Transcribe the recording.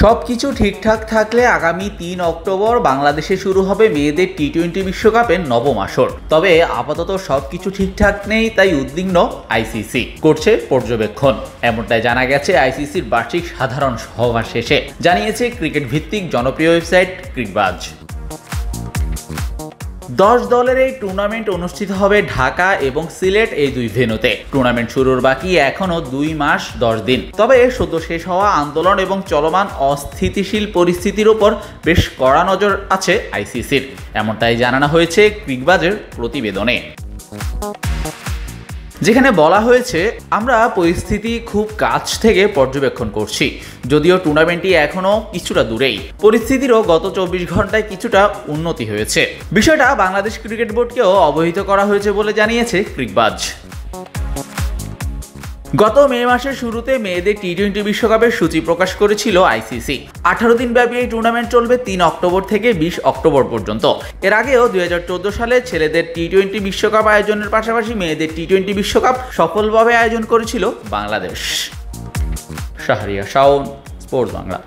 সবকিছু ঠিকঠাক থাকলে আগামী ৩ অক্টোবর বাংলাদেশে শুরু হবে মেয়েদের টি-20 বিশ্বকাপের নবম আসর। তবে আপাতত সবকিছু ঠিকঠাক নেই, তাই উদ্বিগ্ন আইসিসি করছে পর্যবেক্ষণ। এমনটাই জানা গেছে আইসিসির বার্ষিক সাধারণ সভা শেষে, জানিয়েছে ক্রিকেট ভিত্তিক জনপ্রিয় ওয়েবসাইট ক্রিকবাজ। 10 দলের এই টুর্নামেন্ট অনুষ্ঠিত হবে ঢাকা এবং সিলেট এই দুই ভেন্যুতে। টুর্নামেন্ট শুরুর বাকি এখনো 2 মাস 10 দিন। তবে সদ্য শেষ হওয়া আন্দোলন এবং চলমান অস্থিতিশীল পরিস্থিতির উপর বেশ কড়া নজর আছে আইসিসির, এমনটাই জানানো হয়েছে ক্রিকবাজের প্রতিবেদনে, যেখানে বলা হয়েছে, আমরা পরিস্থিতি খুব কাছ থেকে পর্যবেক্ষণ করছি। যদিও টুর্নামেন্টটি এখনো কিছুটা দূরেই, পরিস্থিতিরও গত 24 ঘন্টায় কিছুটা উন্নতি হয়েছে। বিষয়টা বাংলাদেশ ক্রিকেট বোর্ডকেও অবহিত করা হয়েছে বলে জানিয়েছে ক্রিকবাজ। গত মে মাসের শুরুতে মেয়েদের টি-20 বিশ্বকাপের সূচি প্রকাশ করেছিল আইসিসি। 18 দিন ব্যাপী এই টুর্নামেন্ট চলবে 3 অক্টোবর থেকে 20 অক্টোবর পর্যন্ত। এর আগেও 2014 সালে ছেলেদের টি-20 বিশ্বকাপ আয়োজনের পাশাপাশি মেয়েদের টি-20 বিশ্বকাপ সফলভাবে আয়োজন করেছিল বাংলাদেশ। শাহরিয়ার শাওন, স্পোর্টস বাংলা।